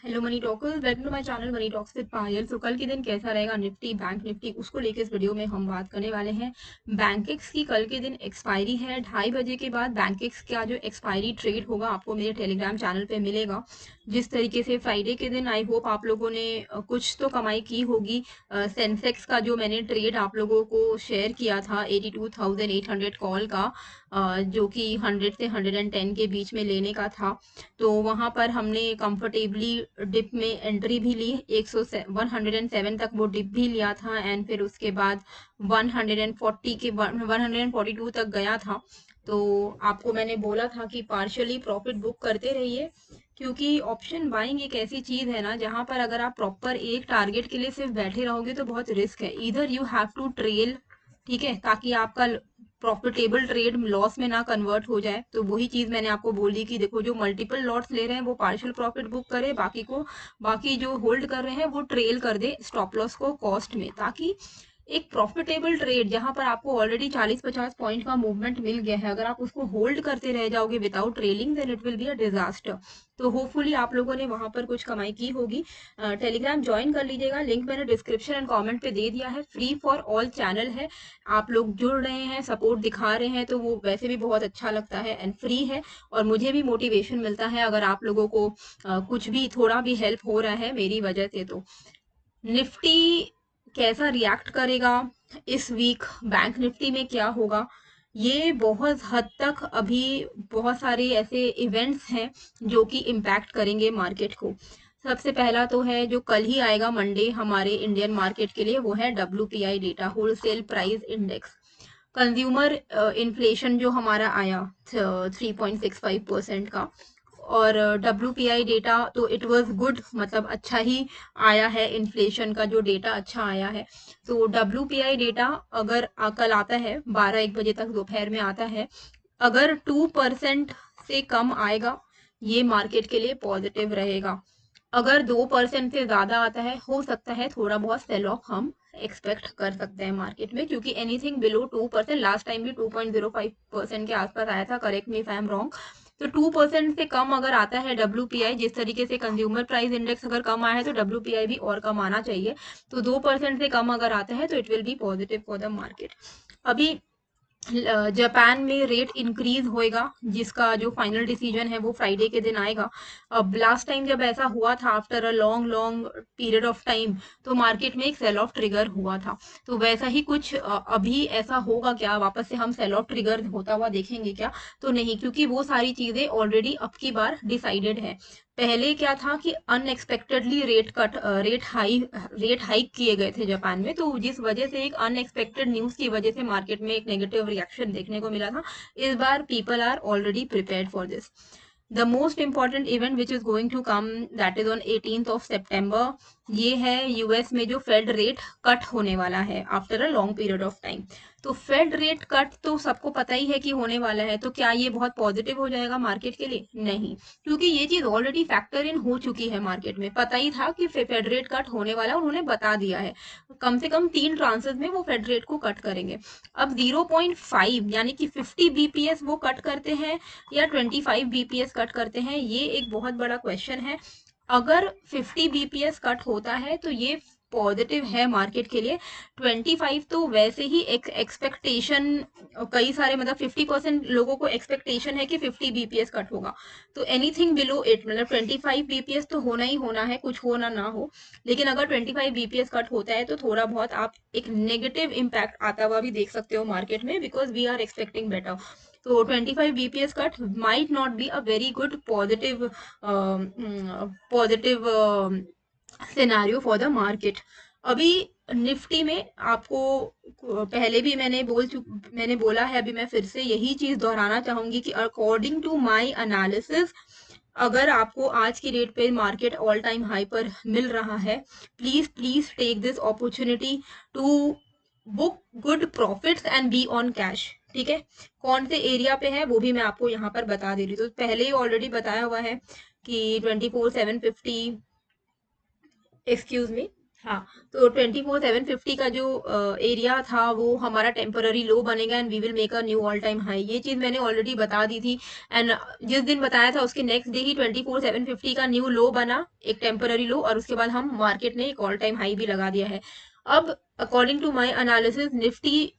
Hello money talkers, welcome to my channel money talks with Payal. तो कल के दिन कैसा रहेगा निफ्टी बैंक निफ्टी, उसको लेकर इस वीडियो में हम बात करने वाले हैं। बैंकेक्स की कल के दिन एक्सपायरी है, 2:30 बजे के बाद बैंकेक्स का जो एक्सपायरी ट्रेड होगा आपको मेरे टेलीग्राम चैनल पे मिलेगा। जिस तरीके से फ्राइडे के दिन आई होप आप लोगों ने कुछ तो कमाई की होगी। सेंसेक्स का जो मैंने ट्रेड आप लोगों को शेयर किया था 82,800 कॉल का, जो कि 100 से 110 के बीच में लेने का था। तो वहां पर हमने कंफर्टेबली डिप में एंट्री भी ली, 107 तक वो डिप भी लिया था एंड फिर उसके बाद 140 के 142 तक गया था। तो आपको मैंने बोला था कि पार्शियली प्रॉफिट बुक करते रहिए, क्योंकि ऑप्शन बाइंग एक ऐसी चीज है ना जहां पर अगर आप प्रॉपर एक टारगेट के लिए सिर्फ बैठे रहोगे तो बहुत रिस्क है। इधर यू हैव टू ट्रेल, ठीक है, ताकि आपका प्रॉफिटेबल ट्रेड लॉस में ना कन्वर्ट हो जाए। तो वही चीज मैंने आपको बोली कि देखो, जो मल्टीपल लॉट्स ले रहे हैं वो पार्शियल प्रॉफिट बुक करे, बाकी जो होल्ड कर रहे हैं वो ट्रेल कर दे स्टॉप लॉस को कॉस्ट में, ताकि एक प्रॉफिटेबल ट्रेड जहां पर आपको ऑलरेडी 40-50 पॉइंट का मूवमेंट मिल गया है, अगर आप उसको होल्ड करते रह जाओगे without trailing, then it will be a disaster. तो होपफुली आप लोगों ने वहां पर कुछ कमाई की होगी। टेलीग्राम ज्वाइन कर लीजिएगा, लिंक मैंने डिस्क्रिप्शन एंड कमेंट पे दे दिया है। फ्री फॉर ऑल चैनल है, आप लोग जुड़ रहे हैं, सपोर्ट दिखा रहे हैं, तो वो वैसे भी बहुत अच्छा लगता है एंड फ्री है। और मुझे भी मोटिवेशन मिलता है अगर आप लोगों को कुछ भी थोड़ा भी हेल्प हो रहा है मेरी वजह से। तो निफ्टी कैसा रिएक्ट करेगा इस वीक, बैंक निफ्टी में क्या होगा, ये बहुत हद तक अभी बहुत सारे ऐसे इवेंट्स हैं जो कि इम्पैक्ट करेंगे मार्केट को। सबसे पहला तो है जो कल ही आएगा मंडे हमारे इंडियन मार्केट के लिए, वो है WPI data, wholesale price index. Consumer inflation जो हमारा आया 3.65% का, और WPI डेटा तो इट वाज गुड, मतलब अच्छा ही आया है, इन्फ्लेशन का जो डेटा अच्छा आया है। तो WPI डेटा अगर कल आता है 12-1 बजे तक दोपहर में आता है, अगर 2% से कम आएगा ये मार्केट के लिए पॉजिटिव रहेगा। अगर 2% से ज्यादा आता है, हो सकता है थोड़ा बहुत सेल ऑफ हम एक्सपेक्ट कर सकते हैं मार्केट में, क्योंकि एनीथिंग बिलो 2%, लास्ट टाइम भी 2.05% के आसपास आया था, correct me if I am wrong. तो 2% से कम अगर आता है WPI, जिस तरीके से कंज्यूमर प्राइस इंडेक्स अगर कम आया है तो WPI भी और कम आना चाहिए। तो 2% से कम अगर आता है तो it will be positive for the market. अभी जापान में रेट इंक्रीज होएगा, जिसका जो फाइनल डिसीजन है वो फ्राइडे के दिन आएगा। अब लास्ट टाइम जब ऐसा हुआ था after a long long period of time, तो मार्केट में एक सेल ऑफ ट्रिगर हुआ था। तो वैसा ही कुछ अभी ऐसा होगा क्या, वापस से हम सेल ऑफ ट्रिगर होता हुआ देखेंगे क्या? तो नहीं, क्योंकि वो सारी चीजें ऑलरेडी अब की बार डिसाइडेड है। पहले क्या था कि अनएक्सपेक्टेडली रेट हाइक किए गए थे जापान में, तो जिस वजह से एक अनएक्सपेक्टेड न्यूज की वजह से मार्केट में एक नेगेटिव रिएक्शन देखने को मिला था। इस बार people are already prepared for this. The most important event which is going to come, that is on 18 सितंबर। ये है यूएस में जो फेड रेट कट होने वाला है after a long period of time. तो फेड रेट कट तो सबको पता ही है कि होने वाला है, तो क्या ये बहुत पॉजिटिव हो जाएगा मार्केट के लिए? नहीं, क्योंकि ये चीज ऑलरेडी फैक्टर इन हो चुकी है, मार्केट में पता ही था कि फेड रेट कट होने वाला है, उन्होंने बता दिया है। कम से कम 3 ट्रांसेस में वो फेड रेट को कट करेंगे। अब 0.5 यानी कि 50 BPS वो कट करते हैं या 25 BPS कट करते हैं, ये एक बहुत बड़ा क्वेश्चन है। अगर 50 BPS कट होता है तो ये पॉजिटिव है मार्केट के लिए। 25 तो वैसे ही एक एक्सपेक्टेशन, कई सारे मतलब 50% लोगों को एक्सपेक्टेशन है कि 50 BPS कट होगा। तो एनीथिंग बिलो इट, मतलब 25 BPS तो होना ही होना है, कुछ हो ना हो। लेकिन अगर 25 BPS कट होता है तो थोड़ा बहुत आप एक नेगेटिव इम्पैक्ट आता हुआ भी देख सकते हो मार्केट में, because we are expecting better. तो 25 BPS cut might not be a very good positive scenario for the market. अभी निफ्टी में आपको पहले भी मैंने बोला है, अभी मैं फिर से यही चीज दोहराना चाहूंगी कि अकॉर्डिंग टू माय एनालिसिस, अगर आपको आज की डेट पे मार्केट ऑल टाइम हाई पर मिल रहा है, please please take this opportunity to book good profits and be on cash. ठीक है, कौन से एरिया पे है वो भी मैं आपको यहाँ पर बता दे रही हूँ। तो पहले ही ऑलरेडी बताया हुआ है कि 24,750, एक्सक्यूज मी, हाँ, तो 24,750 का जो एरिया था वो हमारा टेम्पररी लो बनेगा and we will make a new all time high. ये चीज मैंने ऑलरेडी बता दी थी एंड जिस दिन बताया था उसके नेक्स्ट डे ही 24,750 का न्यू लो बना, एक टेम्पररी लो, और उसके बाद हम मार्केट ने एक ऑल टाइम हाई भी लगा दिया है। अब according to my analysis Nifty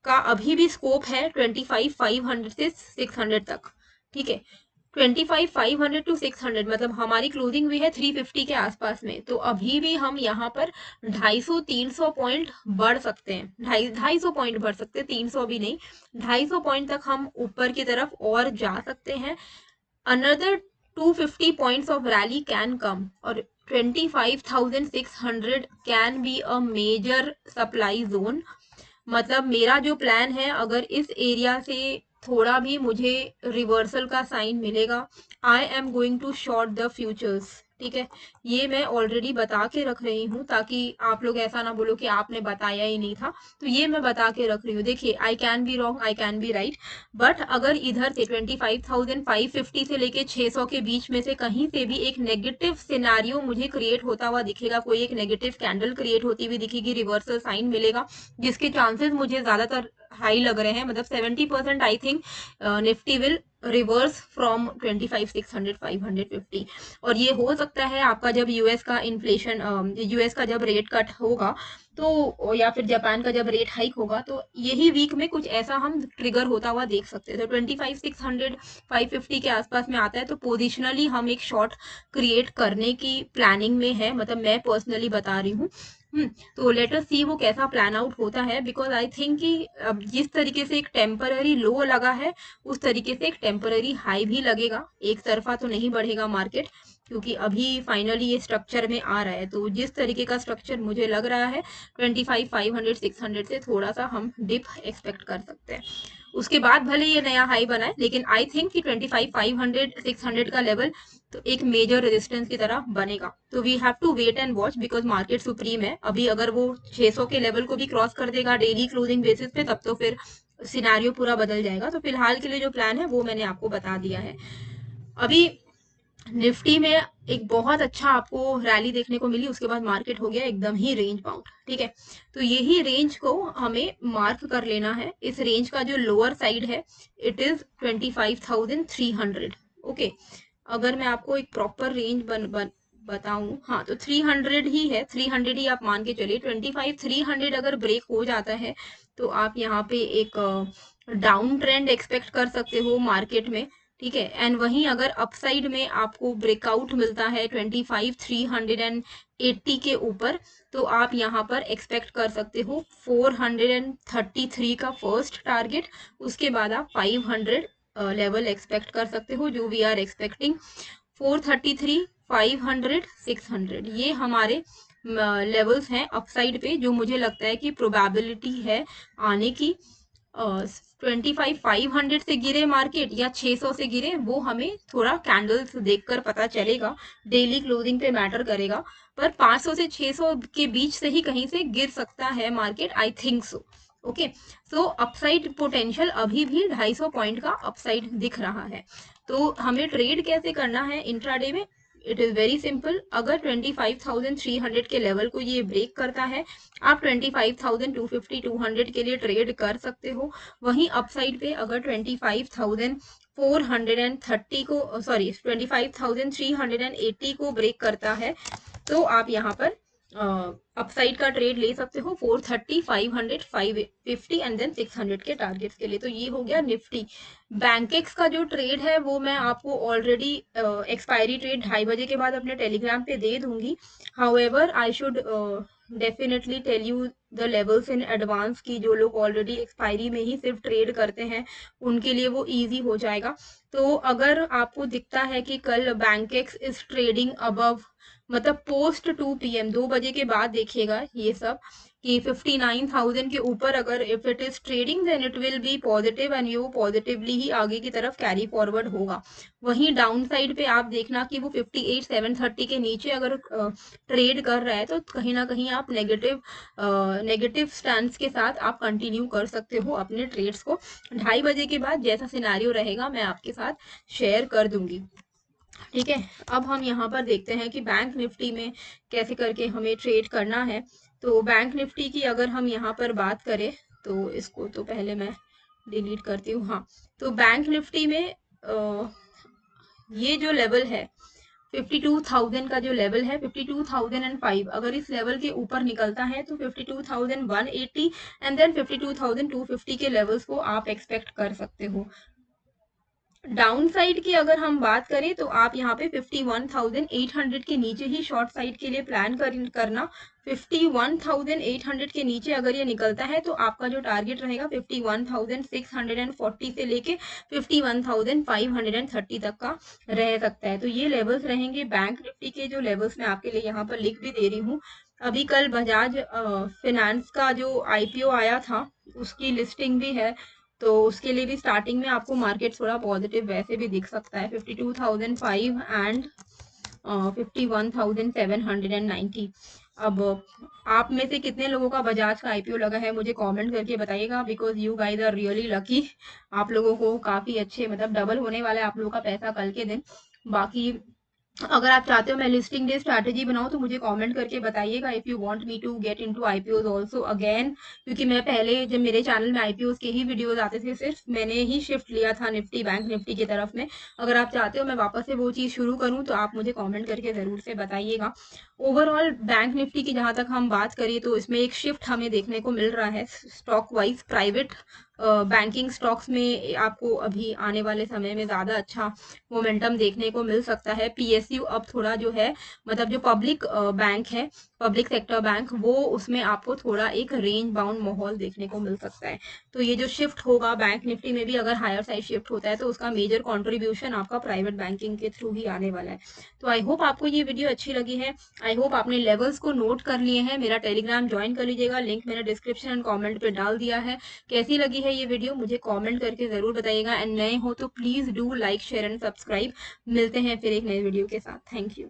का अभी भी स्कोप है 25,500 से 600 तक, ठीक है। 25,500 टू 600 मतलब हमारी क्लोजिंग भी है 350 के आसपास में, तो अभी भी हम यहाँ पर 250-300 पॉइंट बढ़ सकते हैं, 250 पॉइंट बढ़ सकते हैं, 300 भी नहीं, 250 पॉइंट तक हम ऊपर की तरफ और जा सकते हैं। Another 250 points of rally can come और 25,600 can be a major supply zone. मतलब मेरा जो प्लान है, अगर इस एरिया से थोड़ा भी मुझे रिवर्सल का साइन मिलेगा, I am going to short the futures, ठीक है। ये मैं ऑलरेडी बता के रख रही हूँ ताकि आप लोग ऐसा ना बोलो कि आपने बताया ही नहीं था, तो ये मैं बता के रख रही हूँ। देखिए, I can be wrong, I can be right, but अगर इधर से 25,550 से लेके 600 के बीच में से कहीं से भी एक नेगेटिव सिनारियो मुझे क्रिएट होता हुआ दिखेगा, कोई एक नेगेटिव कैंडल क्रिएट होती हुई दिखेगी, रिवर्सल साइन मिलेगा, जिसके चांसेस मुझे ज्यादातर हाई लग रहे हैं, मतलब 70% I think Nifty will reverse from 25,600 550। और ये हो सकता है आपका जब यूएस का इन्फ्लेशन, यूएस का जब रेट कट होगा तो, या फिर जापान का जब रेट हाइक होगा, तो यही वीक में कुछ ऐसा हम ट्रिगर होता हुआ देख सकते हैं। तो 25,600 550 के आसपास में आता है तो पोजिशनली हम एक शॉर्ट क्रिएट करने की प्लानिंग में है, मतलब मैं पर्सनली बता रही हूँ। तो लेट अस सी वो कैसा प्लान आउट होता है, बिकॉज आई थिंक कि अब जिस तरीके से एक टेम्पररी लो लगा है उस तरीके से एक टेम्पररी हाई भी लगेगा, एक तरफा तो नहीं बढ़ेगा मार्केट, क्योंकि अभी फाइनली ये स्ट्रक्चर में आ रहा है। तो जिस तरीके का स्ट्रक्चर मुझे लग रहा है 25,500 600 से थोड़ा सा हम डिप एक्सपेक्ट कर सकते हैं। उसके बाद भले ये नया हाई बनाए, लेकिन आई थिंक कि 25,500 600 का लेवल तो एक मेजर रेजिस्टेंस की तरह बनेगा। तो we have to wait and watch, because market supreme है। अभी अगर वो 600 के लेवल को भी क्रॉस कर देगा डेली क्लोजिंग बेसिस पे, तब तो फिर सिनारियो पूरा बदल जाएगा। तो फिलहाल के लिए जो प्लान है वो मैंने आपको बता दिया है। अभी निफ्टी में एक बहुत अच्छा आपको रैली देखने को मिली, उसके बाद मार्केट हो गया एकदम ही रेंज बाउंड, ठीक है। तो यही रेंज को हमें मार्क कर लेना है। इस रेंज का जो लोअर साइड है इट इज 25,300, ओके। अगर मैं आपको एक प्रॉपर रेंज बताऊं, हाँ, तो 300 ही है, 300 ही आप मान के चलिए। 25,300 अगर ब्रेक हो जाता है तो आप यहाँ पे एक डाउन ट्रेंड एक्सपेक्ट कर सकते हो मार्केट में, ठीक है। एंड वहीं अगर अपसाइड में आपको ब्रेकआउट मिलता है 25,380 के ऊपर, तो आप यहाँ पर एक्सपेक्ट कर सकते हो 433 का फर्स्ट टारगेट, उसके बाद आप 500 लेवल एक्सपेक्ट कर सकते हो, जो वी आर एक्सपेक्टिंग 433 500 600, ये हमारे लेवल्स हैं अपसाइड पे, जो मुझे लगता है कि प्रोबेबिलिटी है आने की। 25,500 से गिरे मार्केट या 600 से गिरे, वो हमें थोड़ा कैंडल्स देखकर पता चलेगा, डेली क्लोजिंग पे मैटर करेगा, पर 500 से 600 के बीच से ही कहीं से गिर सकता है market, I think so, okay. So upside potential अभी भी 250 पॉइंट का अपसाइड दिख रहा है। तो हमें ट्रेड कैसे करना है इंट्राडे में, इट इज वेरी सिंपल। अगर 25,300 के लेवल को ये ब्रेक करता है, आप 25,250 200 के लिए ट्रेड कर सकते हो। वहीं अपसाइड पे अगर 25,430 को, सॉरी, 25,380 को ब्रेक करता है, तो आप यहाँ पर अपसाइड का ट्रेड ले सकते हो 430 500 550 एंड देन 600 के टारगेट्स के लिए। तो ये हो गया निफ्टी। बैंकेक्स का जो ट्रेड है वो मैं आपको ऑलरेडी एक्सपायरी ट्रेड 2:30 बजे के बाद अपने टेलीग्राम पे दे दूंगी। However I should definitely tell you the levels in advance की, जो लोग ऑलरेडी एक्सपायरी में ही सिर्फ ट्रेड करते हैं उनके लिए वो इजी हो जाएगा। तो अगर आपको दिखता है कि कल बैंकेक्स इज ट्रेडिंग अबव, मतलब पोस्ट 2 PM 2 बजे के बाद देखिएगा ये सब, कि 59,000 के ऊपर अगर if it is trading, then it will be positive and you positively ही आगे की तरफ कैरी फॉरवर्ड होगा। वहीं डाउन साइड पे आप देखना कि वो 58,730 के नीचे अगर ट्रेड कर रहा है, तो कहीं ना कहीं आप नेगेटिव स्टैंड के साथ आप कंटिन्यू कर सकते हो अपने ट्रेड्स को। 2:30 बजे के बाद जैसा सिनेरियो रहेगा मैं आपके साथ शेयर कर दूंगी। ठीक है, अब हम यहाँ पर देखते हैं कि बैंक निफ्टी में कैसे करके हमें ट्रेड करना है। तो बैंक निफ्टी की अगर हम यहाँ पर बात करें, तो इसको तो पहले मैं डिलीट करती हूँ। हाँ, तो बैंक निफ्टी में ये जो लेवल है 52,000 का जो लेवल है 52,005, अगर इस लेवल के ऊपर निकलता है तो 52,180 एंड देन 52,250 के लेवल्स को आप एक्सपेक्ट कर सकते हो। डाउन साइड की अगर हम बात करें तो आप यहाँ पे 51,800 के नीचे ही शॉर्ट साइड के लिए प्लान करना। 51,800 के नीचे अगर ये निकलता है तो आपका जो टारगेट रहेगा 51,640 से लेके 51,530 तक का रह सकता है। तो ये लेवल्स रहेंगे बैंक निफ्टी के, जो लेवल्स मैं आपके लिए यहाँ पर लिख भी दे रही हूँ। अभी कल बजाज फिनेंस का जो आईपीओ आया था उसकी लिस्टिंग भी है, तो उसके लिए भी स्टार्टिंग में आपको मार्केट थोड़ा पॉजिटिव वैसे भी दिख सकता है। 52,005 एंड 51,790। अब आप में से कितने लोगों का बजाज का आईपीओ लगा है मुझे कमेंट करके बताइएगा, because you guys are really lucky. आप लोगों को काफी अच्छे, मतलब डबल होने वाला है आप लोगों का पैसा कल के दिन। बाकी अगर आप चाहते हो मैं लिस्टिंग डे स्ट्रैटेजी बनाऊं तो मुझे कमेंट करके बताइएगा, if you want me to get into IPOs also again. क्योंकि मैं पहले जब मेरे चैनल में आईपीओज के ही वीडियोस आते थे, सिर्फ मैंने ही शिफ्ट लिया था निफ्टी बैंक निफ्टी की तरफ में। अगर आप चाहते हो मैं वापस से वो चीज़ शुरू करूं तो आप मुझे कॉमेंट करके ज़रूर से बताइएगा। ओवरऑल बैंक निफ्टी की जहां तक हम बात करें तो इसमें एक शिफ्ट हमें देखने को मिल रहा है stock wise. Private banking stocks में आपको अभी आने वाले समय में ज़्यादा अच्छा मोमेंटम देखने को मिल सकता है। पीएसयू अब थोड़ा जो है, मतलब जो पब्लिक बैंक है, पब्लिक सेक्टर बैंक, वो उसमें आपको थोड़ा एक रेंज बाउंड माहौल देखने को मिल सकता है। तो ये जो शिफ्ट होगा बैंक निफ्टी में भी, अगर हायर साइड शिफ्ट होता है तो उसका मेजर कंट्रीब्यूशन आपका प्राइवेट बैंकिंग के थ्रू ही आने वाला है। तो आई होप आपको ये वीडियो अच्छी लगी है। आई होप आपने लेवल्स को नोट कर लिए हैं। मेरा टेलीग्राम ज्वाइन कर लीजिएगा, लिंक मैंने डिस्क्रिप्शन एंड कॉमेंट पे डाल दिया है। कैसी लगी है ये वीडियो मुझे कॉमेंट करके जरूर बताइएगा, एंड नए हो तो please do like share and subscribe. मिलते हैं फिर एक नए वीडियो के साथ। Thank you.